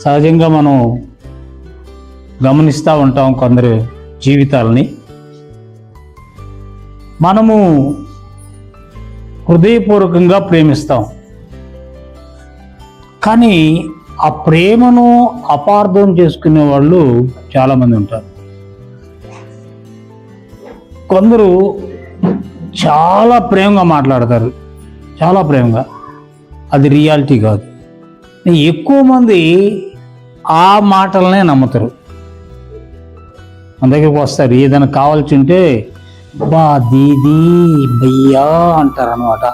సహజంగా మనం గమనిస్తూ ఉంటాం కొందరు జీవితాలని. మనము హృదయపూర్వకంగా ప్రేమిస్తాం, కానీ ఆ ప్రేమను అపార్థం చేసుకునే వాళ్ళు చాలామంది ఉంటారు. కొందరు చాలా ప్రేమగా మాట్లాడతారు, చాలా ప్రేమగా, అది రియాలిటీ కాదు. ఎక్కువ మంది ఆ మాటలనే నమ్ముతారు. మన దగ్గరికి వస్తారు, ఏదైనా కావాల్సి ఉంటే బా దీదీ భయ్యా అంటారు అనమాట.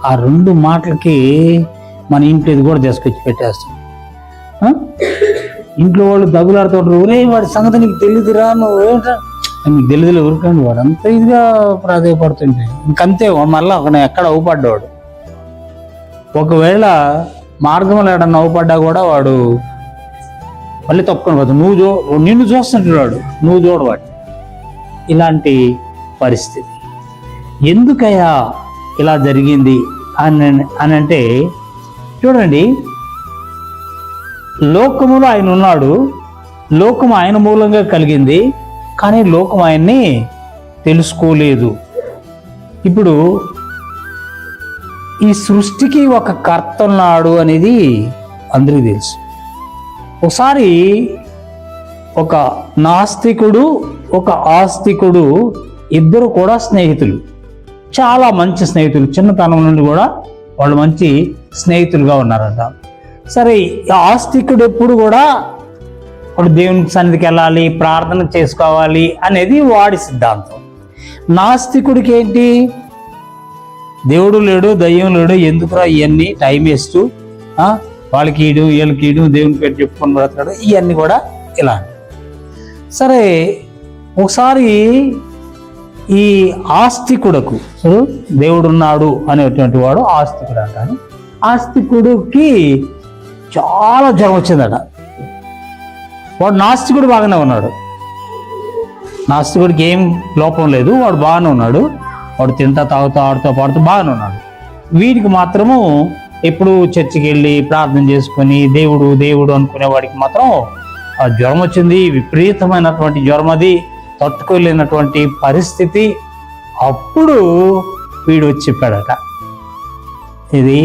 ఆ 2 మాటలకి మన ఇంట్లో ఇది కూడా తీసుకొచ్చి పెట్టేస్తాం. ఇంట్లో వాళ్ళు దగ్గులాడుతుంటారు, ఒరే వాడి సంగతి నీకు తెలియదురా, నువ్వేంటా నీకు తెలియదులే ఊరుకోండి, వాడు అంత ఇదిగా ప్రాధాయపడుతుంటే ఇంకంతే. మళ్ళీ ఒక ఎక్కడ అవుపడ్డాడు, ఒకవేళ మార్గంలో ఎక్కడన్నా అవుపడ్డా కూడా వాడు మళ్ళీ తప్పుకొని పోతాడు. నిన్ను చూస్తుంటాడు, నువ్వు చూడవాడు. ఇలాంటి పరిస్థితి ఎందుకయ్యా ఇలా జరిగింది అని అంటే, చూడండి, లోకములో ఆయన ఉన్నాడు, లోకం ఆయన మూలంగా కలిగింది, కానీ లోకం ఆయన్ని తెలుసుకోలేదు. ఇప్పుడు ఈ సృష్టికి ఒక కర్త ఉన్నాడు అనేది అందరికీ తెలుసు. ఒకసారి ఒక నాస్తికుడు, ఒక ఆస్తికుడు ఇద్దరు కూడా స్నేహితులు, చాలా మంచి స్నేహితులు, చిన్నతనం నుండి కూడా వాళ్ళు మంచి స్నేహితులుగా ఉన్నారట. సరే, ఆస్తికుడు ఎప్పుడు కూడా వాడు దేవుని సన్నిధికి వెళ్ళాలి, ప్రార్థన చేసుకోవాలి అనేది వాడి సిద్ధాంతం. నాస్తికుడికి ఏంటి, దేవుడు లేడు, దయ్యం లేడు, ఎందుకురా ఇవన్నీ టైం వేస్ట్, వాళ్ళకి ఈడు వీళ్ళకి ఈడు, దేవుని పేరు చెప్పుకొని బ్రతకడు, ఇవన్నీ కూడా ఇలా. సరే, ఒకసారి ఈ ఆస్తికుడకు, దేవుడున్నాడు అనేటువంటి వాడు ఆస్తికుడు అంటాను, ఆస్తికుడికి చాలా జ్వరం వచ్చిందట. వాడు నాస్తికుడు బాగానే ఉన్నాడు, నాస్తికుడికి ఏం లోపం లేదు, వాడు బాగానే ఉన్నాడు, వాడు తింటా తాగుతూ ఆడుతూ పాడుతూ బాగానే ఉన్నాడు. వీడికి మాత్రము ఎప్పుడు చర్చికి వెళ్ళి ప్రార్థన చేసుకొని దేవుడు దేవుడు అనుకునే వాడికి మాత్రం ఆ జ్వరం వచ్చింది, విపరీతమైనటువంటి జ్వరం, అది తట్టుకోలేనటువంటి పరిస్థితి. అప్పుడు వీడు వచ్చి చెప్పాడట, ఇది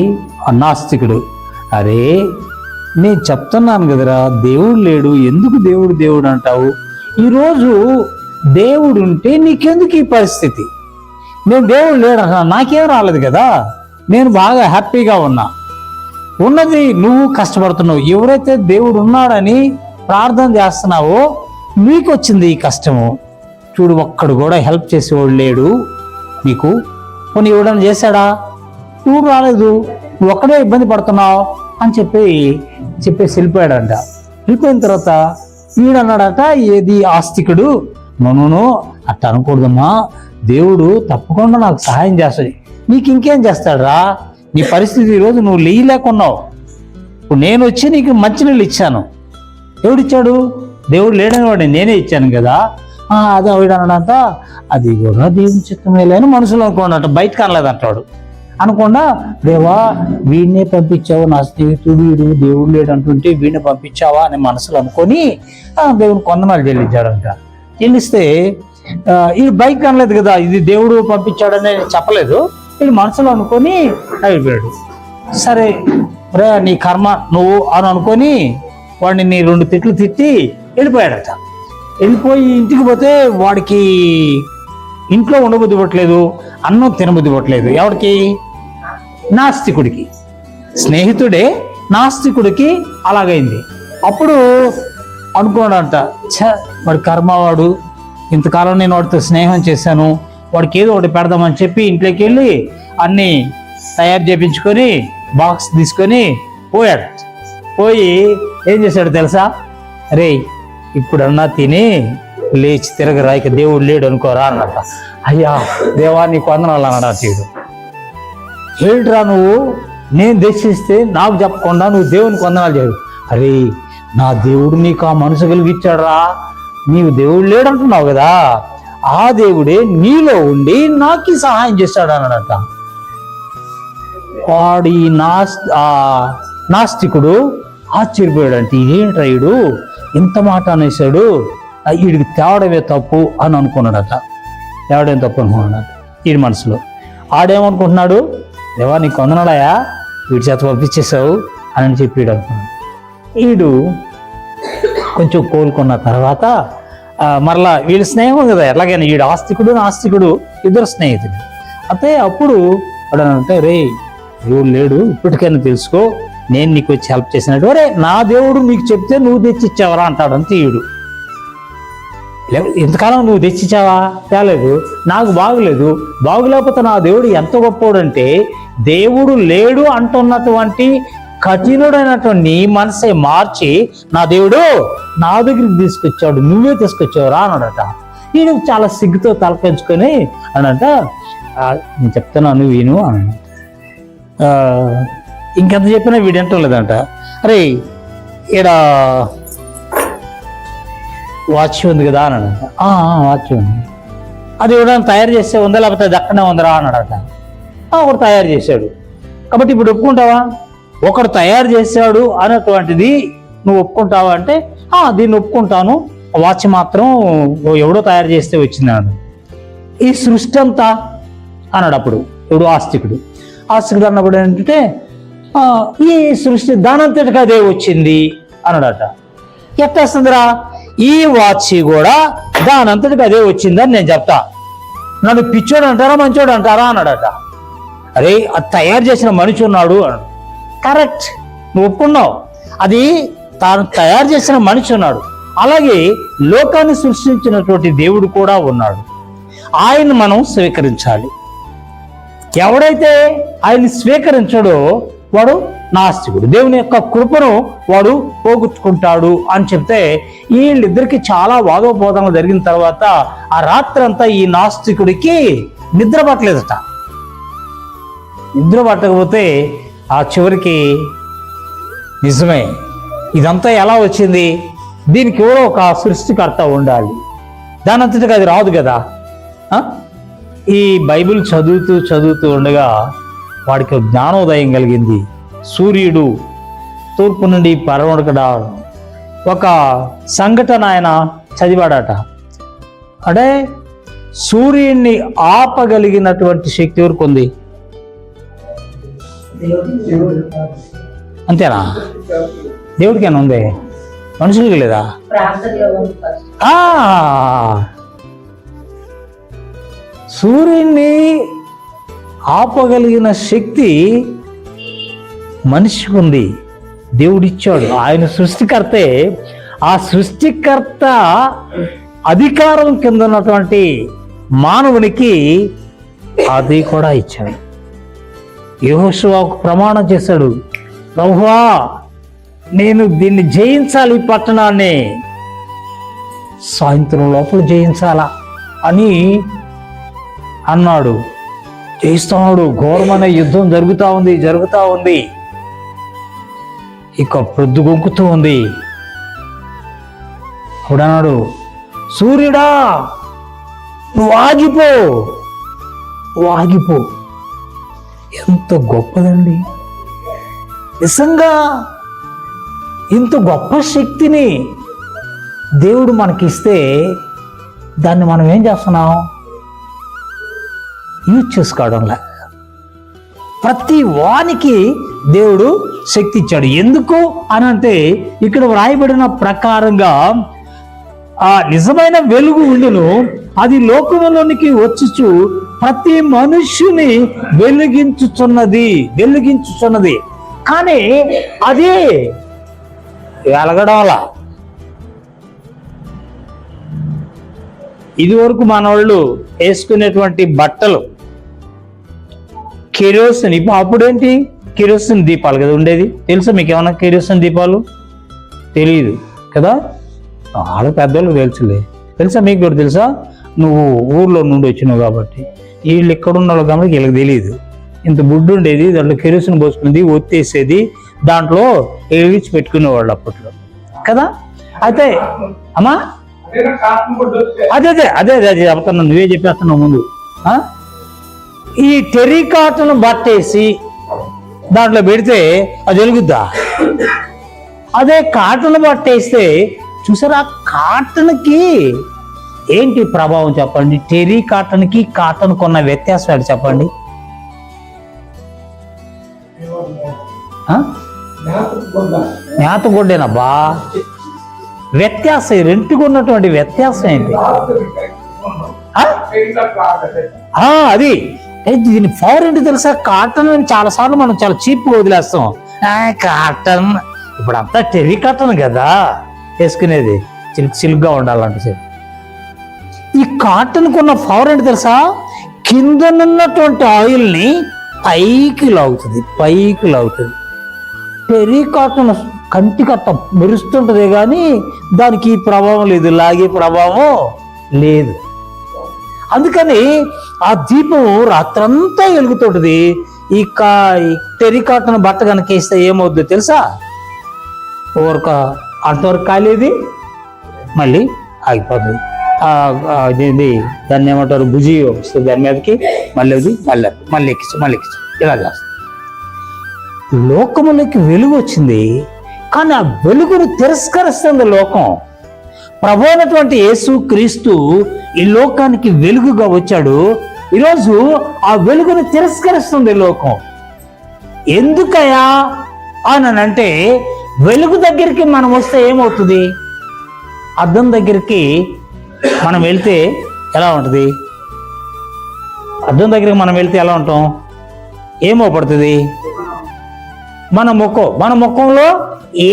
నాస్తికుడు, అరే నేను చెప్తున్నాను కదరా దేవుడు లేడు, ఎందుకు దేవుడు దేవుడు అంటావు, ఈరోజు దేవుడు ఉంటే నీకెందుకు ఈ పరిస్థితి, నేను దేవుడు లేడు అన్నా, నాకేం రాలేదు కదా, నేను బాగా హ్యాపీగా ఉన్నా, ఉన్నది నువ్వు కష్టపడుతున్నావు, ఎవరైతే దేవుడు ఉన్నాడని ప్రార్థన చేస్తున్నావో నీకు వచ్చింది ఈ కష్టము, చూడు ఒక్కడు కూడా హెల్ప్ చేసేవాడు లేడు నీకు, కొన్ని ఇవ్వడం చేశాడా, నువ్వు రాలేదు, నువ్వు ఒక్కడే ఇబ్బంది పడుతున్నావు అని చెప్పేసి వెళ్ళిపోయాడంట. వెళ్ళిపోయిన తర్వాత వీడన్నాడట, ఏది ఆస్తికుడు, నన్ను అట్ట అనకూడదమ్మా, దేవుడు తప్పకుండా నాకు సహాయం చేస్తాడు, నీకు ఇంకేం చేస్తాడురా, నీ పరిస్థితి ఈరోజు నువ్వు లేకున్నావు, ఇప్పుడు నేను వచ్చి నీకు మంచినీళ్ళు ఇచ్చాను, ఎవడిచ్చాడు, దేవుడు లేడని వాడు నేనే ఇచ్చాను కదా, అదే వీడన్నాడంట, అది కూడా దేవుని చిత్తమే లేని మనసులో అనుకోండి, బయటకు అనలేదంటాడు. అనకుండా దేవా వీడినే పంపించావు, నా స్నేహితుడు వీడు దేవుడు లేడు అంటుంటే వీడిని పంపించావా అని మనసులో అనుకొని దేవుని కొందనాలు చెల్లించాడంట. చెల్లిస్తే వీడు బయటకు అనలేదు కదా, ఇది దేవుడు పంపించాడని చెప్పలేదు, వీడు మనసులో అనుకొని అయిపోయాడు. సరే రే నీ కర్మ నువ్వు అని అనుకొని వాడిని 2 తిట్లు తిట్టి వెళ్ళిపోయాడట. వెళ్ళిపోయి ఇంటికి పోతే వాడికి ఇంట్లో ఉండబుద్ధి పట్టలేదు, అన్నం తినబుద్ధి పట్టలేదు. ఎవరికి, నాస్తికుడికి. స్నేహితుడే నాస్తికుడికి అలాగైంది. అప్పుడు అనుకున్నాడంట, వాడి కర్మ, వాడు ఇంతకాలం నేను వాడితో స్నేహం చేశాను, వాడికి ఏదో ఒకటి పెడదామని చెప్పి ఇంట్లోకి వెళ్ళి అన్నీ తయారు చేయించుకొని బాక్స్ తీసుకొని పోయాడు. పోయి ఏం చేశాడు తెలుసా, అరే ఇప్పుడన్నా తిని లేచి తిరగరా, ఇక దేవుడు లేడు అనుకోరా అన్నట. అయ్యా దేవా నీకు వందనాలు అన్నాడు తీడు. ఏంట్రా నువ్వు, నేను దర్శిస్తే నాకు చెప్పకుండా నువ్వు దేవునికి వందనాలు చేయడు, అరే నా దేవుడు నీకు ఆ మనసు కలిగిచ్చాడురా, నీవు దేవుడు లేడంటున్నావు కదా, ఆ దేవుడే నీలో ఉండి నాకు సహాయం చేస్తాడు అన్నాడట. వాడి నాస్తికుడు ఆశ్చర్యపోయాడు. అంటే ఇదేంట్రా వీడు ఇంత మాట అనేసాడు, వీడికి తేవడమే తప్పు అని అనుకున్నాడట. తేవడమే తప్పు అనుకున్నాడట వీడి మనసులో. ఆడేమనుకుంటున్నాడు, దేవా నీకు వందనాలయా వీడి చేత పంపించేసావు అని చెప్పి వీడు అనుకున్నాడు. వీడు కొంచెం కోలుకున్న తర్వాత మరలా వీళ్ళ స్నేహం కదా, ఎలాగైనా వీడు ఆస్తికుడు నాస్తికుడు ఇద్దరు స్నేహితుడు. అయితే అప్పుడు వాడు అంటే, రే దేవుడు లేడు ఇప్పటికైనా తెలుసుకో, నేను నీకు వచ్చి హెల్ప్ చేసినట్టు. అరే నా దేవుడు నీకు చెప్తే నువ్వు తెచ్చిచ్చావరా అంటాడు. అంతే వీడు. ఇంతకాలం నువ్వు తెచ్చిచ్చావా? తేలేదు. నాకు బాగులేదు. బాగులేకపోతే నా దేవుడు ఎంత గొప్పోడంటే, దేవుడు లేడు అంటున్నటువంటి కఠినుడైనటువంటి నీ మనసే మార్చి నా దేవుడు నా దగ్గరికి తీసుకొచ్చాడు, నువ్వే తీసుకొచ్చావురా అన్నాడట. వీడు చాలా సిగ్గుతో తలపెంచుకొని అనంట, నేను చెప్తున్నాను విను అన్నాడు. ఇంకెంత చెప్పినా వీడేంటో లేదంట. అరే ఈడ వాచ్ ఉంది కదా అన్నాడట. వాచ్ ఉంది, అది ఎవడన్నా తయారు చేస్తే ఉందా లేకపోతే అది అక్కడనే ఉందరా అన్నాడట. ఒకడు తయారు చేశాడు కాబట్టి ఇప్పుడు ఒప్పుకుంటావా? ఒకడు తయారు చేశాడు అన్నటువంటిది నువ్వు ఒప్పుకుంటావా అంటే దీన్ని ఒప్పుకుంటాను, వాచ్ మాత్రం ఎవడో తయారు చేస్తే వచ్చింది అన్నాడు. ఈ సృష్టి అంతా అన్నాడు. అప్పుడు ఎవడు ఆస్తికుడు అన్నప్పుడు ఏంటంటే, ఈ సృష్టి దానంతటికి అదే వచ్చింది అన్నాడట. ఎట్టేస్తుందిరా, ఈ వాచ్ కూడా దానంతటికి అదే వచ్చిందని నేను చెప్తా, నన్ను పిచ్చోడు అంటారా మంచోడు అంటారా అన్నాడట. అరే అది తయారు చేసిన మనిషి ఉన్నాడు అన్నాడు. కరెక్ట్, నువ్వు ఒప్పుకున్నావు, అది తాను తయారు చేసిన మనిషి ఉన్నాడు. అలాగే లోకాన్ని సృష్టించినటువంటి దేవుడు కూడా ఉన్నాడు. ఆయన్ని మనం స్వీకరించాలి. ఎవడైతే ఆయన్ని స్వీకరించడో వాడు నాస్తికుడు, దేవుని యొక్క కృపను వాడు పోగొట్టుకుంటాడు అని చెప్తే, వీళ్ళిద్దరికి చాలా వాదోపవాదనలు జరిగిన తర్వాత ఆ రాత్రంతా ఈ నాస్తికుడికి నిద్ర పట్టలేదట. నిద్ర పట్టకపోతే ఆ చివరికి నిజమే ఇదంతా ఎలా వచ్చింది, దీనికి ఎవరో ఒక సృష్టికర్త ఉండాలి, దానంతటికి అది రాదు కదా. ఈ బైబిల్ చదువుతూ ఉండగా వాడికి జ్ఞానోదయం కలిగింది. సూర్యుడు తూర్పు నుండి పడమరకు రావడం, ఒక సంఘటన ఆయన చదివాడట. అంటే సూర్యుడిని ఆపగలిగినటువంటి శక్తి ఎవరికి ఉంది? అంతేనా? దేవుడికైనా ఉంది, మనుషులకి లేదా? సూర్యుడిని ఆపగలిగిన శక్తి మనిషికి ఉంది, దేవుడిచ్చాడు. ఆయన సృష్టికర్తే. ఆ సృష్టికర్త అధికారం కింద ఉన్నటువంటి మానవునికి అది కూడా ఇచ్చాడు. యెహోషువకు ప్రమాణం చేశాడు, ప్రభువా నేను దీన్ని జయించాలి, ఈ పట్టణాన్ని సాయంత్రం లోపల జయించాలా అని అన్నాడు. చేస్తున్నాడు. ఘోరమైన యుద్ధం జరుగుతూ ఉంది. ఇక ప్రొద్దు గొంకుతూ ఉంది. అప్పుడన్నాడు, సూర్యుడా నువ్వు ఆగిపో. ఎంత గొప్పదండి నిజంగా. ఇంత గొప్ప శక్తిని దేవుడు మనకిస్తే దాన్ని మనం ఏం చేస్తున్నాం? యూజ్ చేసుకోవడంలా. ప్రతి వానికి దేవుడు శక్తి ఇచ్చాడు. ఎందుకు అని అంటే, ఇక్కడ వ్రాయబడిన ప్రకారంగా ఆ నిజమైన వెలుగు ఉండును, అది లోకంలోనికి వచ్చుచు ప్రతి మనుష్యుని వెలిగించుచున్నది. కానీ అది వెలగడం. ఇది వరకు మన వాళ్ళు వేసుకునేటువంటి బట్టలు కెరోసిన్, ఇప్పుడు అప్పుడేంటి కెరోసిన్ దీపాలు కదా ఉండేది. తెలుసా మీకు ఏమన్నా కెరోసిన్ దీపాలు? తెలియదు కదా, వాళ్ళ పెద్దోళ్ళు తెలుసా మీకు కూడా తెలుసా? నువ్వు ఊర్లో నుండి వచ్చినావు కాబట్టి. వీళ్ళు ఎక్కడున్న వాళ్ళు కాబట్టి వీళ్ళకి తెలియదు. ఇంత బుడ్డు ఉండేది, దాంట్లో కెరోసిన్ పోసుకునేది, ఒత్తేసేది, దాంట్లో ఎలిగించి పెట్టుకునేవాళ్ళు అప్పట్లో కదా. అయితే అమ్మా అదే చెప్తున్నా, నువ్వే చెప్పేస్తున్నావు ముందు. ఈ టెరికాటను బట్టేసి దాంట్లో పెడితే అది వెలుగుద్దా? అదే కాటన్ బట్ట వేస్తే చూసారా, కాటన్కి ఏంటి ప్రభావం చెప్పండి? టెరీ కాటన్కి కాటన్కి ఉన్న వ్యత్యాసం ఏంటి చెప్పండి? మేతగొడ్డేనబ్బా. వ్యత్యాసం, రెంటికి ఉన్నటువంటి వ్యత్యాసం ఏంటి? అది దీని పవర్ ఏంటి తెలుసా? కాటన్ అని చాలాసార్లు మనం చాలా చీప్గా వదిలేస్తాం. కాటన్ ఇప్పుడు అంతా టెరీ కాటన్ కదా వేసుకునేది, సిల్క్గా ఉండాలంటే. ఈ కాటన్కి ఉన్న పవర్ ఏంటి తెలుసా? కిందనున్నటువంటి ఆయిల్ని పైకి లాగుతుంది. టెరీ కాటన్ కంటికి అట్ట మెరుస్తుంటది కానీ దానికి ప్రభావం లేదు, లాగే ప్రభావం లేదు. అందుకని ఆ దీపం రాత్రంతా వెలుగుతుంటది. ఈ టెరీ కాటన్ బట్ట కనుక వేస్తే ఏమవుద్దో తెలుసా? అంతవరకు కాలేది మళ్ళీ ఆగిపోతుంది. దాన్ని ఏమంటారు, భుజి వస్తుంది దాని మీదకి, మళ్ళీ ఎక్కించు ఇలా చేస్తుంది. లోకములకి వెలుగు వచ్చింది, కానీ ఆ వెలుగును తిరస్కరిస్తుంది లోకం. ప్రభు అయినటువంటి యేసు క్రీస్తు ఈ లోకానికి వెలుగుగా వచ్చాడు. ఈరోజు ఆ వెలుగును తిరస్కరిస్తుంది లోకం. ఎందుకయా అని అంటే, వెలుగు దగ్గరికి మనం వస్తే ఏమవుతుంది? అద్దం దగ్గరికి మనం వెళ్తే ఎలా ఉంటుంది? అద్దం దగ్గరికి మనం వెళ్తే ఎలా ఉంటాం? ఏమవుపడుతుంది? మన ముఖంలో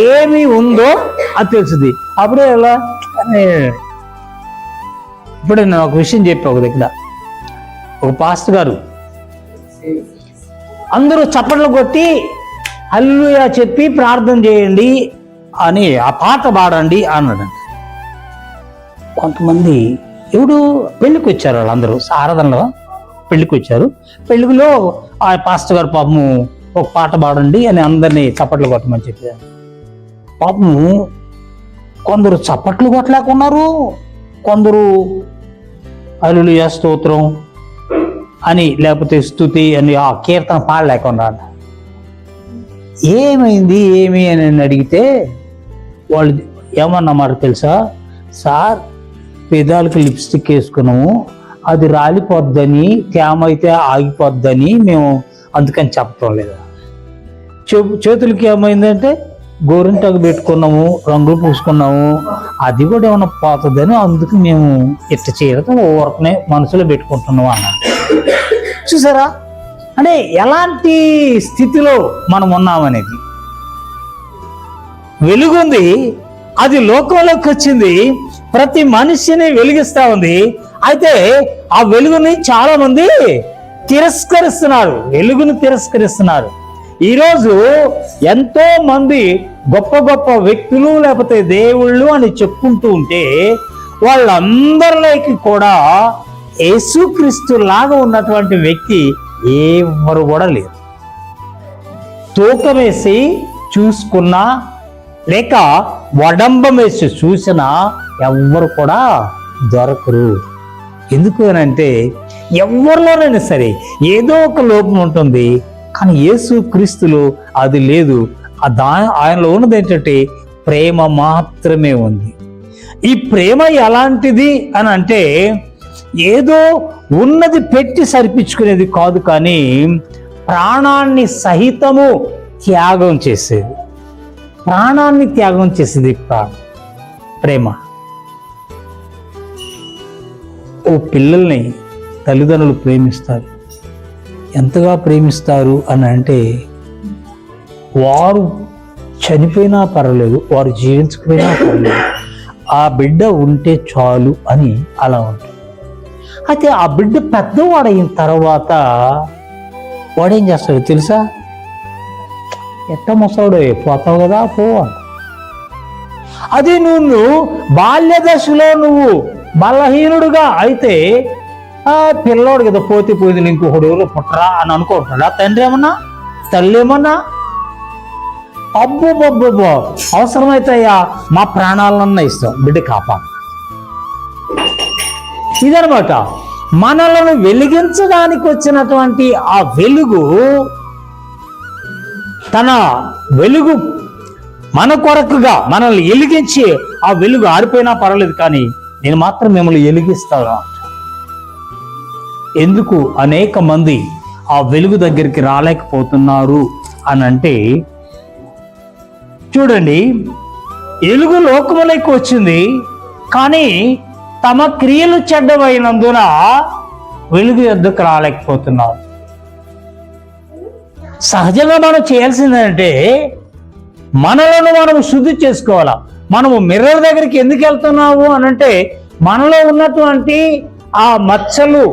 ఏమి ఉందో అది తెలుస్తుంది. అప్పుడే ఎలా? ఇప్పుడు నేను ఒక విషయం చెప్పా. ఒక దగ్గర ఒక పాస్టర్ గారు అందరూ చప్పట్లు కొట్టి హల్లెలూయా చెప్పి ప్రార్థన చేయండి అని, ఆ పాట పాడండి అన్నాడంట. కొంతమంది పెళ్లికి వచ్చారు, వాళ్ళందరూ ఆరాధనలో పెళ్లికి వచ్చారు. పెళ్లిలో ఆ పాస్టర్ గారు పాపము ఒక పాట పాడండి అని అందరినీ చప్పట్లు కొట్టమని చెప్పారు. పాపము కొందరు చప్పట్లు కొట్టలేకున్నారు, కొందరు హల్లెలూయా స్తోత్రం అని లేకపోతే స్తుతి అని ఆ కీర్తన పాడలేకున్నారు. ఏమైంది అని అడిగితే వాళ్ళు ఏమన్నమాట తెలుసా? సార్, పెదాలకు లిప్స్టిక్ వేసుకున్నాము, అది రాలిపోద్దని, తేమ అయితే ఆగిపోద్దని మేము అందుకని చెప్పటం లేదా. చేతులకి ఏమైందంటే గోరింటాకు పెట్టుకున్నాము, రంగులు పూసుకున్నాము, అది కూడా ఏమైనా పోతుందని అందుకు మేము ఇట్ట చేయడం ఊరకనే మనసులో పెట్టుకుంటున్నాము అన్నారు. చూసారా, అంటే ఎలాంటి స్థితిలో మనం ఉన్నామనేది. వెలుగుంది, అది లోకంలోకి వచ్చింది, ప్రతి మనిషిని వెలిగిస్తా ఉంది. అయితే ఆ వెలుగుని చాలా మంది తిరస్కరిస్తున్నారు, వెలుగుని తిరస్కరిస్తున్నారు. ఈరోజు ఎంతో మంది గొప్ప గొప్ప వ్యక్తులు లేకపోతే దేవుళ్ళు అని చెప్పుకుంటూ ఉంటే వాళ్ళందరిలోకి కూడా యేసుక్రీస్తు లాగా ఉన్నటువంటి వ్యక్తి ఎవరు కూడా లేరు. తూకం వేసి చూసుకున్నా లేక వడంబం వేసి చూసినా ఎవ్వరు కూడా దొరకరు. ఎందుకు అనంటే ఎవరిలోనైనా సరే ఏదో ఒక లోపం ఉంటుంది, కానీ యేసు క్రీస్తులో అది లేదు. ఆయనలో ఉన్నది ఏంటంటే ప్రేమ మాత్రమే ఉంది. ఈ ప్రేమ ఎలాంటిది అని అంటే ఏదో ఉన్నది పెట్టి సరిపించుకునేది కాదు, కానీ ప్రాణాన్ని సహితము త్యాగం చేసేది. ప్రాణాన్ని త్యాగం చేసేది ప్రేమ. ఓ పిల్లల్ని తల్లిదండ్రులు ప్రేమిస్తారు. ఎంతగా ప్రేమిస్తారు అని అంటే వారు చనిపోయినా పర్వాలేదు, వారు జీవించకపోయినా పర్వాలేదు, ఆ బిడ్డ ఉంటే చాలు అని అలా ఉంటుంది. అయితే ఆ బిడ్డ పెద్దవాడైన తర్వాత వాడేం చేస్తాడు తెలుసా? ఎట్ట ముసలాడు, పోతావు కదా పో అంట. అది నువ్వు బాల్య దశలో నువ్వు బలహీనుడుగా అయితే పిల్లోడు కదా పోతే పోయింది, ఇంకొకడు ఎవరు పుట్టరా అని అనుకుంటున్నాడా తండ్రి ఏమన్నా, తల్లి ఏమన్నా? అబ్బో అవసరమైతే అయ్యా మా ప్రాణాలన్నా ఇస్తాం, బిడ్డ కాపా. ఇదనమాట మనలను వెలిగించడానికి వచ్చినటువంటి ఆ వెలుగు, తన వెలుగు మన కొరకుగా మనల్ని వెలిగించి ఆ వెలుగు ఆరిపోయినా పర్వాలేదు, కానీ నేను మాత్రం మిమ్మల్ని వెలిగిస్తాను. ఎందుకు అనేక మంది ఆ వెలుగు దగ్గరికి రాలేకపోతున్నారు అని అంటే, చూడండి, వెలుగు లోకములోకి వచ్చింది, కానీ తమ క్రియలు చెడ్డమైనందున వెలుగు యొద్దకు రాలేకపోతున్నారు. సహజంగా మనం చేయాల్సిందంటే మనలను మనం శుద్ధి చేసుకోవాలా. మనము మిర్రర్ దగ్గరికి ఎందుకు వెళ్తున్నాము అని అంటే, మనలో ఉన్నటువంటి ఆ మచ్చలు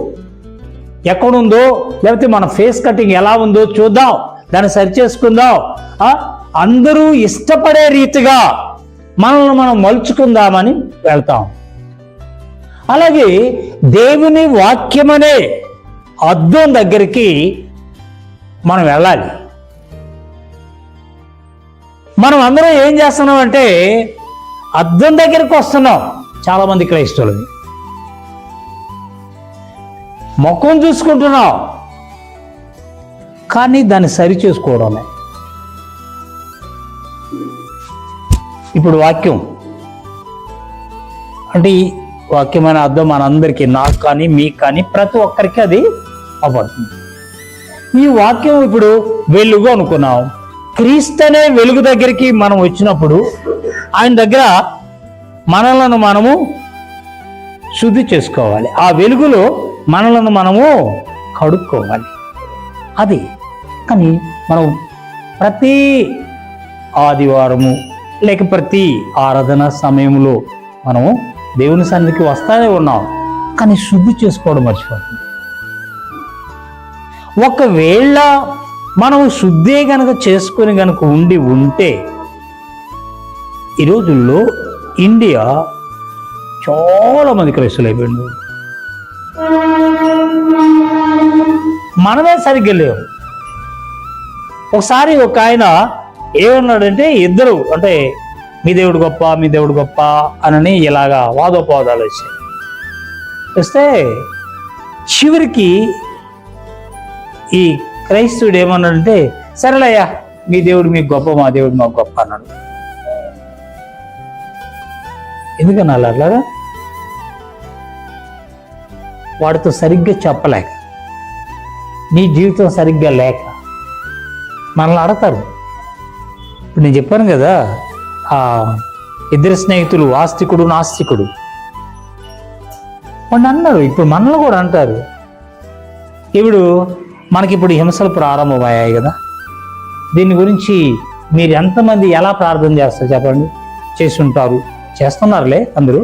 ఎక్కడుందో, లేకపోతే మన ఫేస్ కటింగ్ ఎలా ఉందో చూద్దాం, దాన్ని సరి చేసుకుందాం, అందరూ ఇష్టపడే రీతిగా మనల్ని మనం మలుచుకుందామని వెళ్తాం. అలాగే దేవుని వాక్యమనే అద్దం దగ్గరికి మనం వెళ్ళాలి. మనం అందరం ఏం చేస్తున్నాం అంటే అద్దం దగ్గరికి వస్తున్నాం. చాలా మంది క్రైస్తవులు ముఖం చూసుకుంటున్నాం, కానీ దాన్ని సరి చేసుకోవడమే. ఇప్పుడు వాక్యం అంటే ఈ వాక్యమైన అర్థం మనందరికీ, నాకు కానీ మీకు కానీ ప్రతి ఒక్కరికి అది అవపడుతుంది. ఈ వాక్యం ఇప్పుడు వెలుగు అనుకున్నాం. క్రీస్తు అనే వెలుగు దగ్గరికి మనం వచ్చినప్పుడు ఆయన దగ్గర మనలను మనము శుద్ధి చేసుకోవాలి. ఆ వెలుగులో మనలను మనము కడుక్కోవాలి. అది కానీ మనం ప్రతి ఆదివారము లేక ప్రతి ఆరాధన సమయంలో మనము దేవుని సన్నిధికి వస్తానే ఉన్నాం, కానీ శుద్ధి చేసుకోవడం మర్చిపోతుంది. ఒకవేళ మనం శుద్ధే గనక చేసుకుని గనక ఉంటే ఈ రోజుల్లో ఇండియా చాలా మంది క్రైస్తవులు అయిపోయింది. మనమే సరిగ్గా లేవు. ఒకసారి ఒక ఆయన ఏమన్నాడంటే, ఇద్దరు అంటే మీ దేవుడు గొప్ప మీ దేవుడు గొప్ప అని ఇలాగా వాదోపవాదాలు వస్తే చివరికి ఈ క్రైస్తవుడు ఏమన్నాడంటే, సరేలయ్యా మీ దేవుడు మీకు గొప్ప మా దేవుడు మాకు గొప్ప అన్నాడు. ఎందుకన్నా అలాగా వాడితో సరిగ్గా చెప్పలేక, నీ జీవితం సరిగ్గా లేక మనల్ని అడతారు. ఇప్పుడు నేను చెప్పాను కదా, ఆ ఇద్దరు స్నేహితులు ఆస్తికుడు నాస్తికుడు వాడిని అన్నారు. ఇప్పుడు మనల్ని కూడా అంటారు. ఇప్పుడు మనకిప్పుడు హింసలు ప్రారంభమయ్యాయి కదా, దీని గురించి మీరు ఎంతమంది ఎలా ప్రార్థన చేస్తారు చెప్పండి? చేస్తుంటారు, చేస్తున్నారులే అందరూ.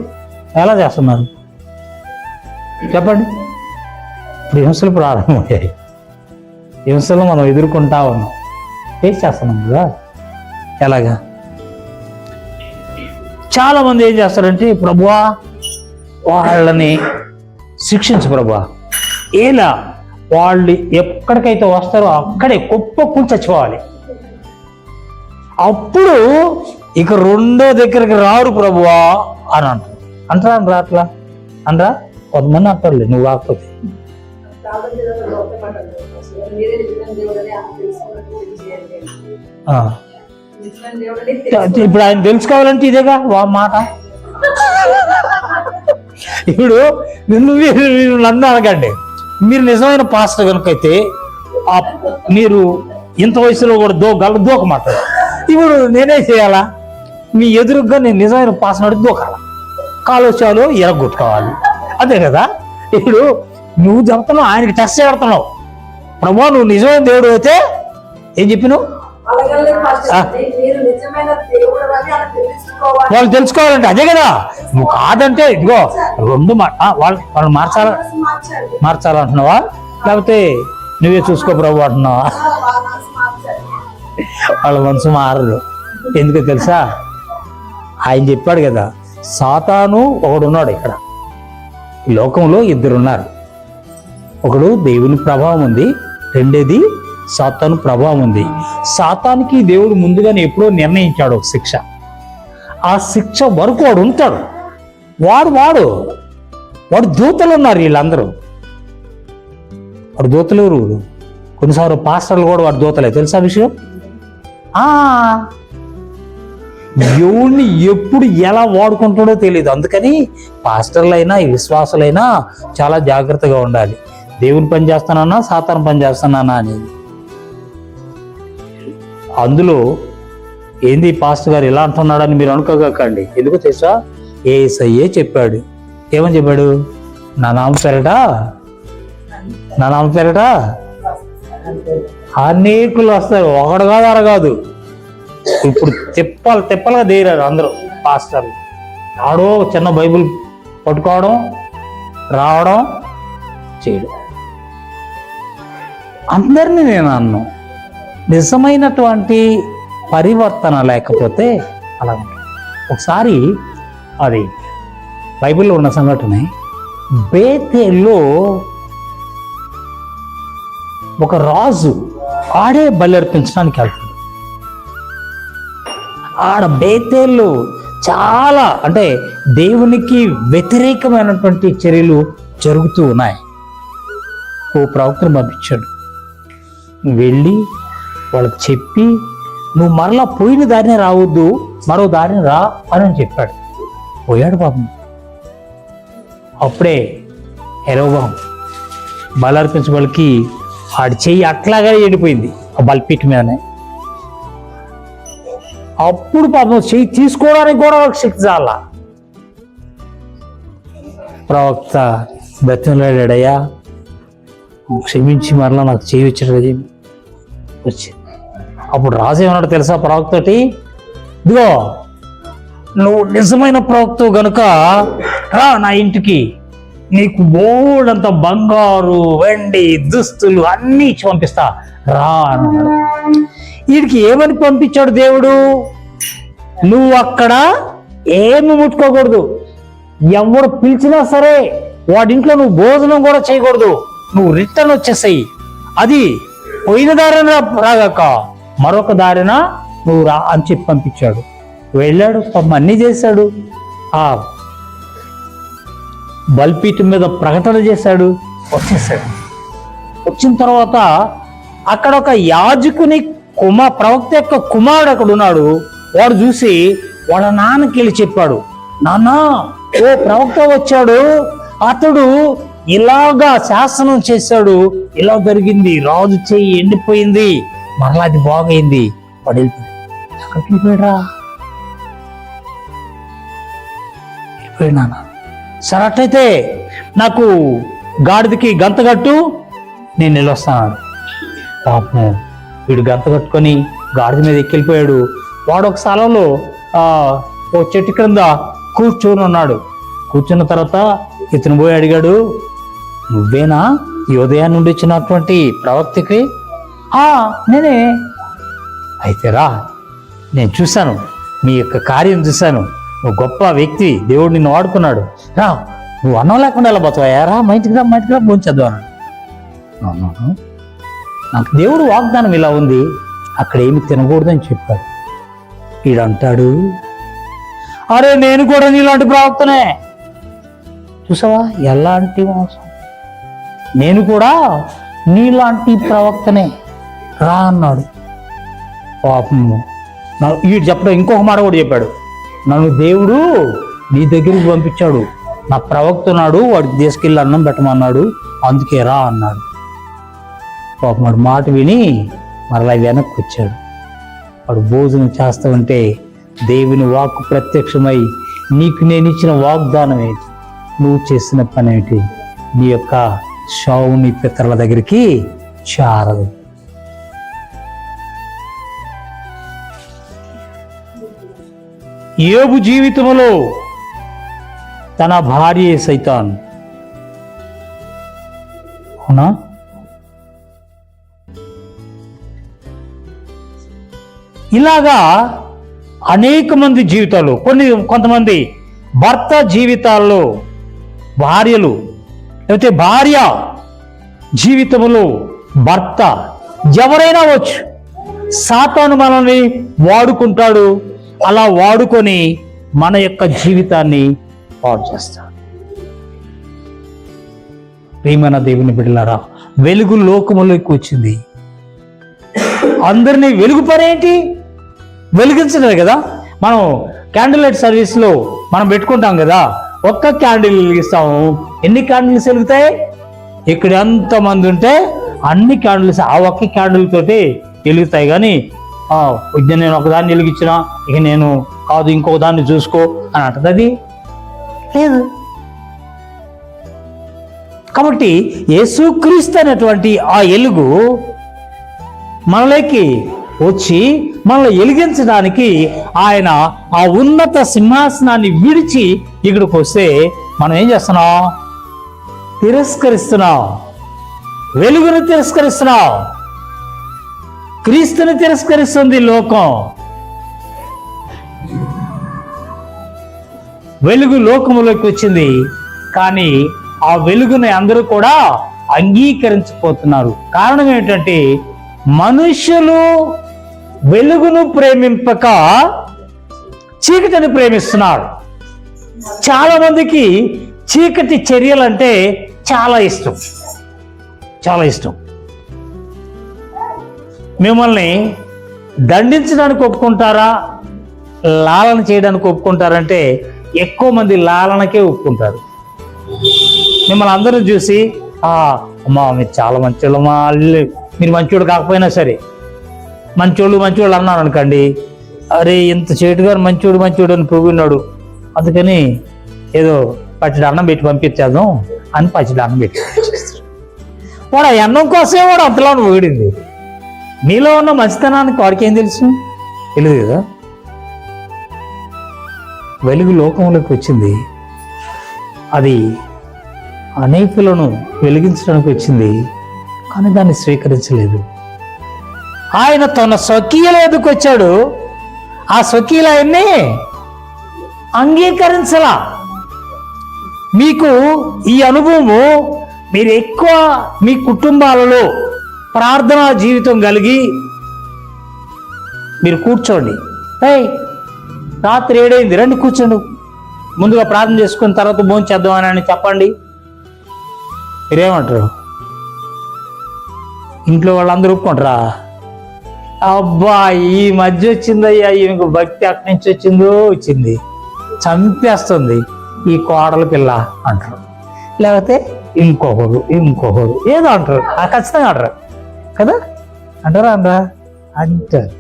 ఎలా చేస్తున్నారు చెప్పండి? ఇప్పుడు హింసలు ప్రారంభమయ్యాయి, హింసలు మనం ఎదుర్కొంటా ఉన్నాం, ఫేస్ చేస్తున్నాం కదా. ఎలాగా? చాలా మంది ఏం చేస్తారంటే, ప్రభువా వాళ్ళని శిక్షించు ప్రభువా, ఎలా వాళ్ళు ఎక్కడికైతే వస్తారో అక్కడే కుప్ప చచ్చిపోవాలి, అప్పుడు ఇక రెండో దగ్గరికి రారు ప్రభువా అని అంటారు. అంటారా అనరా? అట్లా అనరా? కొంతమంది అంటారులే, నువ్వు కాకపోతే. ఇప్పుడు ఆయన తెలుసుకోవాలంటే ఇదేగా మాట. ఇప్పుడు నన్ను అనకండి, మీరు నిజమైన పాస్టర్ కనుకైతే మీరు ఇంత వయసులో కూడా దూక మాట్లాడు. ఇప్పుడు నేనే చేయాలా? మీ ఎదురుగా నేను నిజమైన పాస్టర్ అడిగి దూకాల, కాలుష్యాలు ఎరగొట్టుకోవాలి, అదే కదా. ఇప్పుడు నువ్వు చెప్తున్నావు, ఆయనకి టెస్ట్ చేస్తున్నావు. ప్రభు నువ్వు నిజమైన దేవుడు అయితే ఏం చెప్పినావు? వాళ్ళు తెలుసుకోవాలంటే అదే కదా. నువ్వు కాదంటే ఇదిగో రెండు వాళ్ళు మార్చాలంటున్నావా, లేకపోతే నువ్వే చూసుకో ప్రభు అంటున్నావా? వాళ్ళ మనసు మారదు. ఎందుకో తెలుసా? ఆయన చెప్పాడు కదా, సాతాను ఒకడున్నాడు ఇక్కడ. ఈ లోకంలో ఇద్దరున్నారు. ఒకడు దేవుని ప్రభావం ఉంది, రెండేది సాతాను ప్రభావం ఉంది. సాతానికి దేవుడు ముందుగానే ఎప్పుడో నిర్ణయించాడు ఒక శిక్ష. ఆ శిక్ష వరకు వాడు ఉంటాడు. వాడు దూతలు ఉన్నారు. వీళ్ళందరూ వాడు దూతలు. కొన్నిసార్లు పాస్టర్లు కూడా వాడు దూతలే, తెలుసా విషయం? ఎవరిని ఎప్పుడు ఎలా వాడుకుంటాడో తెలియదు. అందుకని పాస్టర్లైనా ఈ విశ్వాసులైనా చాలా జాగ్రత్తగా ఉండాలి. దేవుని పని చేస్తానన్నా సాతాను పని చేస్తానన్నా అనేది. అందులో ఏంది పాస్టర్ గారు ఇలా అంటున్నాడని మీరు అనుకోకండి. ఎందుకు తెలుసా? యేసయ్యే చెప్పాడు. ఏమని చెప్పాడు? నా నామ పేరట అనేకులు వస్తారు, ఒకడు కాదు అరగాదు. ఇప్పుడు తిప్పలుగా దేరారు అందరూ పాస్టర్లు. ఆడో చిన్న బైబిల్ పట్టుకోవడం, రావడం, చేయడం. అందరినీ నేను అన్ను. నిజమైనటువంటి పరివర్తన లేకపోతే అలా ఉంటుంది. ఒకసారి అది బైబిల్లో ఉన్న సంఘటన. బేతేల్లో ఒక రాజు ఆడే బలి అర్పించడానికి వెళ్తాడు. ఆడ బేతేళ్ళు చాలా అంటే దేవునికి వ్యతిరేకమైనటువంటి చర్యలు జరుగుతూ ఉన్నాయి. ఓ ప్రవక్తను పంపించాడు. వెళ్ళి వాళ్ళకి చెప్పి, నువ్వు మరలా పోయిన దారిని రావద్దు, మరో దారిని రా అని చెప్పాడు. పోయాడు పాపం. అప్పుడే యెరొబాము బలర్పించబడికి ఆడి చెయ్యి అట్లాగే ఎండిపోయింది ఆ బలిపీఠ మీదనే. అప్పుడు పాపం చెయ్యి తీసుకోవడానికి కూడా ఒక శక్తి చాలా. ప్రవక్త బతిమలాడాడయ్యా, క్షమించి మరలా నాకు చెయ్యి వచ్చి వచ్చింది. అప్పుడు రాజు ఏమన్నాడు తెలుసా ప్రవక్తటి? ఇదిగో, నువ్వు నిజమైన ప్రవక్త గనుక రా నా ఇంటికి, నీకు బోల్డంత బంగారు వెండి దుస్తులు అన్నీ ఇచ్చి పంపిస్తా రా అన్నాడు. వీడికి ఏమని పంపించాడు దేవుడు? నువ్వు అక్కడ ఏమి ముట్టుకోకూడదు, ఎవరు పిలిచినా సరే వాడింట్లో నువ్వు భోజనం కూడా చేయకూడదు, నువ్వు రిటర్న్ వచ్చేసాయి. అది పోయిన దారిన రాగాక మరొక దారిన నువ్వు రా అని చెప్పి పంపించాడు. వెళ్ళాడు, పాపం అన్నీ చేశాడు. ఆ బలిపీఠం మీద ప్రకటన చేశాడు, వచ్చేసాడు. వచ్చిన తర్వాత అక్కడ ఒక యాజకుని ప్రవక్త యొక్క కుమారుడు అక్కడ ఉన్నాడు. వాడు చూసి వాళ్ళ నాన్నకి వెళ్ళి చెప్పాడు, నాన్న ఓ ప్రవక్త వచ్చాడు, అతడు ఇలాగా శాసనం చేశాడు, ఇలా జరిగింది, రాజు చెయ్యి ఎండిపోయింది, మరలా అది బాగైంది. వాడు వెళ్ళిపోయాడు. వెళ్ళిపోయినా సరే అట్లయితే నాకు గాడిదకి గంత కట్టు, నేను వెళ్ళొస్తాను. పాపం వీడు గంత కట్టుకొని గాడిద మీద ఎక్కిపోయాడు. వాడు ఒక స్థలంలో ఓ చెట్టు క్రింద కూర్చొని ఉన్నాడు. కూర్చున్న తర్వాత ఇతను పోయి అడిగాడు, నువ్వేనా ఈ ఉదయం నుండి వచ్చినటువంటి ప్రవక్తకి? నేనే. అయితే రా, నేను చూశాను, మీ యొక్క కార్యం చూశాను, నువ్వు గొప్ప వ్యక్తి, దేవుడు నిన్ను వాడుకున్నాడు, రా, నువ్వు అన్నం లేకుండా ఎలా పోతావా, రా మా ఇంటికి రా భోంచేద్దాం అన్నాడు. నాకు దేవుడు వాగ్దానం ఇలా ఉంది, అక్కడ ఏమి తినకూడదని చెప్పాడు. వీడంటాడు, అరే నేను కూడా నీలాంటి ప్రవక్తనే. చూసావా ఎలాంటి మోసం, నేను కూడా నీలాంటి ప్రవక్తనే రా అన్నాడు. పాపము వీడు చెప్పడం ఇంకొక మాట కూడా చెప్పాడు, నన్ను దేవుడు నీ దగ్గరికి పంపించాడు, నా ప్రవక్త ఉన్నాడు, వాడికి తీసుకెళ్ళి అన్నం పెట్టమన్నాడు, అందుకే రా అన్నాడు. పాపం వాడు మాట విని మరలా వెనక్కి వచ్చాడు. వాడు భోజనం చేస్తా ఉంటే దేవుని వాక్కు ప్రత్యక్షమై, నీకు నేను ఇచ్చిన వాగ్దానం ఏంటి, నువ్వు చేసిన పని ఏంటి, నీ యొక్క షావు నీ పితరుల దగ్గరికి చేరదు. యోబు జీవితంలో తన భార్య సైతాన్, అవునా, ఇలాగా అనేక మంది జీవితాలు, కొంతమంది భర్త జీవితాల్లో భార్యలు, లేకపోతే భార్య జీవితంలో భర్త, ఎవరైనా వచ్చు, సాతాను మనల్ని వాడుకుంటాడు. అలా వాడుకొని మన యొక్క జీవితాన్ని పాడు చేస్తాడు. ప్రియమైన దేవుని బిడ్డలారా, వెలుగు లోకములోకి వచ్చింది. అందరినీ వెలుగు పనేంటి? వెలిగించలేదు కదా. మనం క్యాండిల్ లైట్ సర్వీస్లో మనం పెట్టుకుంటాం కదా, ఒక్క క్యాండిల్ వెలిగిస్తాము, ఎన్ని క్యాండిల్స్ వెలుగుతాయి? ఇక్కడ ఎంతమంది ఉంటే అన్ని క్యాండిల్స్ ఆ ఒక్క క్యాండిల్ తోటి వెలుగుతాయి. కానీ నేను ఒకదాన్ని వెలిగించిన ఇక నేను కాదు ఇంకొక దాన్ని చూసుకో అని అంటది, అది లేదు. కాబట్టి యేసుక్రీస్తు అనేటువంటి ఆ వెలుగు మనలోకి వచ్చి మనల్ని వెలిగించడానికి ఆయన ఆ ఉన్నత సింహాసనాన్ని విడిచి ఇక్కడికి వస్తే మనం ఏం చేస్తున్నాం? తిరస్కరిస్తున్నాం, వెలుగును తిరస్కరిస్తున్నాం. క్రీస్తుని తిరస్కరిస్తుంది లోకం. వెలుగు లోకములోకి వచ్చింది, కానీ ఆ వెలుగుని అందరూ కూడా అంగీకరించకపోతున్నారు. కారణం ఏంటంటే మనుషులు వెలుగును ప్రేమింపక చీకటిని ప్రేమిస్తున్నారు. చాలా మందికి చీకటి చర్యలంటే చాలా ఇష్టం, చాలా ఇష్టం. మిమ్మల్ని దండించడానికి ఒప్పుకుంటారా, లాలన చేయడానికి ఒప్పుకుంటారంటే ఎక్కువ మంది లాలనకే ఒప్పుకుంటారు. మిమ్మల్ని అందరూ చూసి అమ్మా మీరు చాలా మంచోళ్ళు, మా మీరు మంచోడు కాకపోయినా సరే మంచోళ్ళు అన్నారు అనుకోండి, అరే ఇంత చేటు గారు మంచోడు అని పొగినాడు, అందుకని ఏదో పచ్చడి అన్నం పెట్టి పంపించేద్దాం అని పచ్చడి అన్నం పెట్టి వాడు ఆ అన్నం కోసమే వాడు అంతలో పొగిడింది. మీలో ఉన్న మంచితనానికి వాడికి ఏం తెలుసు? తెలియదు కదా. వెలుగు లోకంలోకి వచ్చింది, అది అనేకులను వెలిగించడానికి వచ్చింది, కానీ దాన్ని స్వీకరించలేదు. ఆయన తన స్వకీయుల ఎదుకు వచ్చాడు, ఆ స్వకీయులు ఆయన్ని అంగీకరించలా. మీకు ఈ అనుభవము, మీరు ఎక్కువ మీ కుటుంబాలలో ప్రార్థనా జీవితం కలిగి మీరు కూర్చోండి, రాత్రి 7 అయింది రండి కూర్చోండి, ముందుగా ప్రార్థన చేసుకున్న తర్వాత భోజనం చేద్దామని అని చెప్పండి. మీరేమంటారు? ఇంట్లో వాళ్ళందరూ ఒప్పుకుంటారా? అబ్బా ఈ మధ్య వచ్చిందయ్యా, ఈమెకు భక్తి అక్కడి నుంచి వచ్చింది, చంపేస్తుంది ఈ కోడల పిల్ల అంటారు. లేకపోతే ఇంకొకరు ఏదో అంటారు, ఖచ్చితంగా అంటారు కదా, అంటారా అంటారు.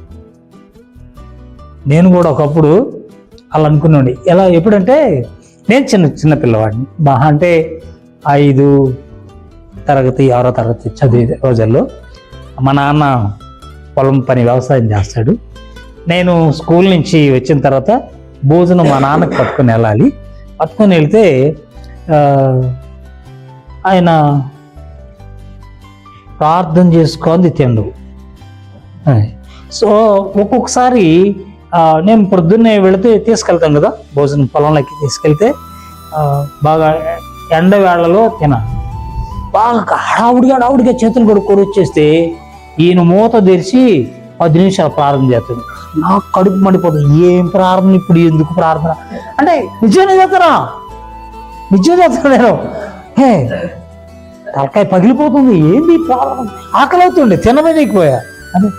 నేను కూడా ఒకప్పుడు అలా అనుకున్నాండి. ఎలా ఎప్పుడంటే నేను చిన్న పిల్లవాడిని, మహా అంటే 5వ తరగతి 6వ తరగతి చదివే రోజుల్లో మా నాన్న పొలం పని వ్యవసాయం చేస్తాడు. నేను స్కూల్ నుంచి వచ్చిన తర్వాత భోజనం మా నాన్నకి పట్టుకొని వెళ్ళాలి. పట్టుకొని వెళ్తే ఆయన ప్రార్థన చేసుకొని తిండు. సో ఒక్కొక్కసారి నేను పొద్దున్నే వెళితే తీసుకెళ్తాం కదా భోజనం, పొలంలోకి తీసుకెళ్తే బాగా ఎండ వేళ్లలో బాగా హడావుడిగా చేతులు కడుక్కొని వచ్చేస్తే ఈయన మూత తెరిచి 10 నిమిషాలు ప్రార్థన చేస్తుంది. నాకు కడుపు మండిపోతుంది. ఏం ప్రార్థన ఇప్పుడు, ఎందుకు ప్రార్థన అంటే నిజంగా చేస్తానా నేను తలకాయ పగిలిపోతుంది. ఏంది ప్రార్థన, ఆకలి అవుతుండే, తినమేకపోయా. అదే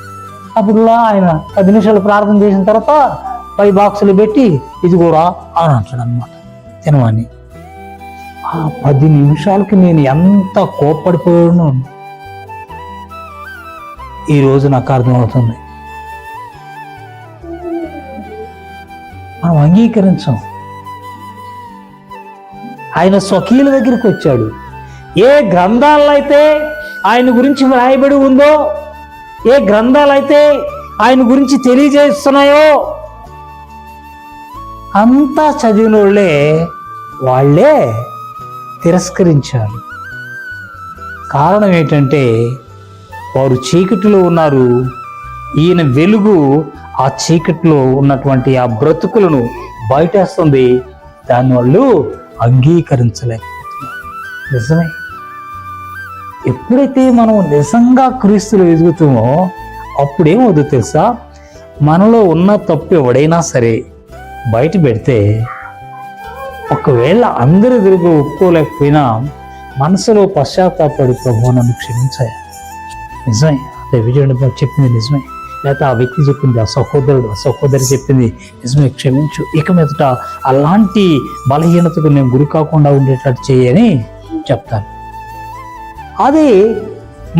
అప్పుడు ఆయన 10 నిమిషాలు ప్రార్థన చేసిన తర్వాత 5 బాక్సులు పెట్టి ఇదిగోరా అని అంటాడు అనమాట, తినమని. ఆ 10 నిమిషాలకి నేను ఎంత కోప్పడిపోయాను ఈరోజు నాకు అర్థమవుతుంది. మనం అంగీకరించాం. ఆయన స్వకీయుల దగ్గరికి వచ్చాడు. ఏ గ్రంథాల్లో అయితే ఆయన గురించి వ్రాయబడి ఉందో, ఏ గ్రంథాలైతే ఆయన గురించి తెలియజేస్తున్నాయో అంతా చదివిన వాళ్ళే తిరస్కరించారు. కారణం ఏంటంటే వారు చీకటిలో ఉన్నారు. ఈయన వెలుగు ఆ చీకటిలో ఉన్నటువంటి ఆ బ్రతుకులను బయటేస్తుంది. దాన్ని వాళ్ళు అంగీకరించలేకపోతున్నారు. నిజమే. ఎప్పుడైతే మనం నిజంగా క్రీస్తులో ఎదుగుతామో అప్పుడేమవుతుందో తెలుసా, మనలో ఉన్న తప్పు ఎవడైనా సరే బయట పెడితే, ఒకవేళ అందరూ ఎదురుగా ఒప్పుకోలేకపోయినా మనసులో పశ్చాత్తాపడి ప్రభు నన్ను క్షమించాయి. నిజమే, అదే విజయుడు చెప్పింది నిజమే. లేకపోతే ఆ వ్యక్తి చెప్పింది, ఆ సహోదరి చెప్పింది నిజమే, క్షమించు, ఇక మీదట అలాంటి బలహీనతకు నేను గురి కాకుండా ఉండేటట్టు చేయని చెప్తాను. అదే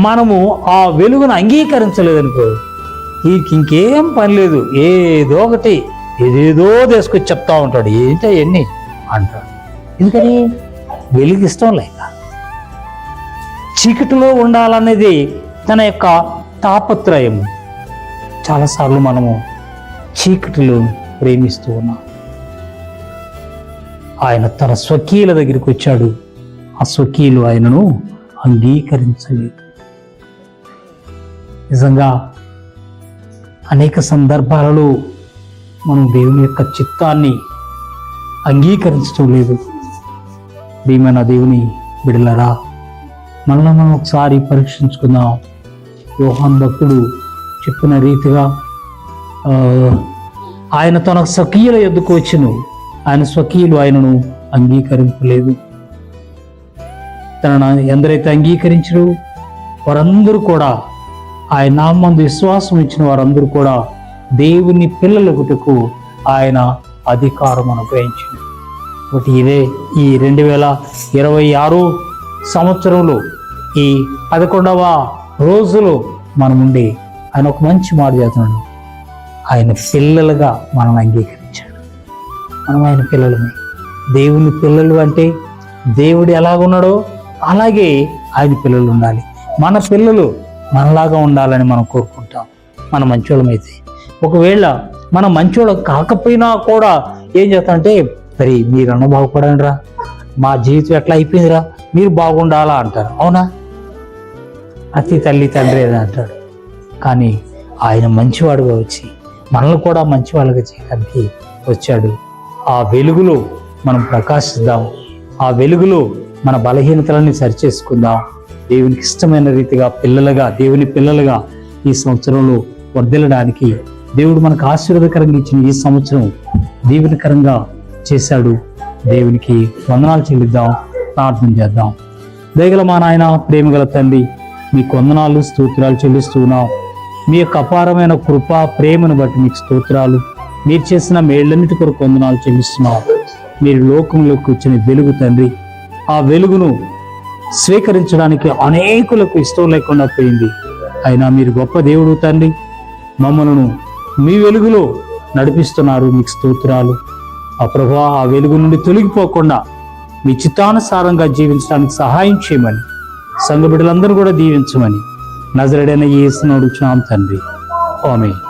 మనము ఆ వెలుగును అంగీకరించలేదనుకో, వీరికి ఇంకేం పని లేదు, ఏదో ఒకటి ఏదేదో తీసుకొచ్చి చెప్తా ఉంటాడు, ఏంటో ఎన్ని అంటాడు. ఎందుకని వెలుగు ఇష్టం లేక, చీకటిలో ఉండాలనేది తన యొక్క తాపత్రయము. చాలాసార్లు మనము చీకటిలో ప్రేమిస్తూ ఉన్నాం. ఆయన తన స్వకీయుల దగ్గరికి వచ్చాడు, ఆ స్వకీయులు ఆయనను అంగీకరించలేదు. నిజంగా అనేక సందర్భాలలో మనం దేవుని యొక్క చిత్తాన్ని అంగీకరించడం లేదు. ప్రియమైన దేవుని బిడ్డలారా, మనల్ని మనం ఒకసారి పరీక్షించుకుందాం. యోహాను భక్తుడు చెప్పిన రీతిగా ఆయన తన స్వకీయుల యొద్దకు వచ్చెను, ఆయన స్వకీయులు ఆయనను అంగీకరింపలేదు. తనను ఎందరైతే అంగీకరించరు వారందరూ కూడా, ఆయన నామందు విశ్వాసం ఇచ్చిన వారందరూ కూడా దేవుని పిల్లలకుటకు ఆయన అధికారం అనుగ్రహించింది. కాబట్టి ఇదే ఈ 2026 సంవత్సరంలో ఈ 11వ రోజులో మనముండి ఆయన ఒక మంచి మాట చేస్తున్నాడు. ఆయన పిల్లలుగా మనల్ని అంగీకరించాడు. మనం ఆయన పిల్లలమే. దేవుని పిల్లలు అంటే దేవుడు ఎలాగున్నాడో అలాగే ఆయన పిల్లలు ఉండాలి. మన పిల్లలు మనలాగా ఉండాలని మనం కోరుకుంటాం, మన మంచోళ్ళమైతే. ఒకవేళ మనం మంచోళ్ళం కాకపోయినా కూడా ఏం చేస్తామంటే, మరి మీరన్నా బాగుపడండి రా, మా జీవితం ఎట్లా అయిపోయిందిరా, మీరు బాగుండాలా అంటారు. అవునా? అతి తల్లి తండ్రి అని అంటాడు. కానీ ఆయన మంచివాడుగా వచ్చి మనల్ని కూడా మంచివాళ్ళగా చేయడానికి వచ్చాడు. ఆ వెలుగులో మనం ప్రకాశిద్దాం, ఆ వెలుగులో మన బలహీనతలన్నీ సరిచేసుకుందాం. దేవునికి ఇష్టమైన రీతిగా పిల్లలుగా, దేవుని పిల్లలుగా ఈ సంవత్సరంలో వర్ధిల్లడానికి దేవుడు మనకు ఆశీర్వాదకరంగా ఇచ్చిన ఈ సంవత్సరం దీవెనకరంగా చేశాడు. దేవునికి వందనాలు చెల్లిద్దాం, ప్రార్థన చేద్దాం. దయగల మా నాయన, ప్రేమగల తండ్రి, మీకు వందనాలు స్తోత్రాలు చెల్లిస్తున్నాం. మీ యొక్క అపారమైన కృప ప్రేమను బట్టి మీకు స్తోత్రాలు. మీరు చేసిన మేళ్ళన్నిటి కొరకు వందనాలు చెల్లిస్తున్నాం. మీరు లోకంలోకి వచ్చిన వెలుగు తండ్రి, ఆ వెలుగును స్వీకరించడానికి అనేకులకు ఇష్టం లేకుండా పోయింది. అయినా మీరు గొప్ప దేవుడు తండ్రి, మమ్మలను మీ వెలుగులో నడిపిస్తున్నారు. మీకు స్తోత్రాలు. ఆ ప్రభువా, ఆ వెలుగు నుండి తొలగిపోకుండా మీ చిత్తానుసారంగా జీవించడానికి సహాయం చేయమని, సంఘ బిడ్డలందరూ కూడా దీవించమని నజరేయుడైన యేసును అడుగుచున్నాం తండ్రి. ఆమేన్.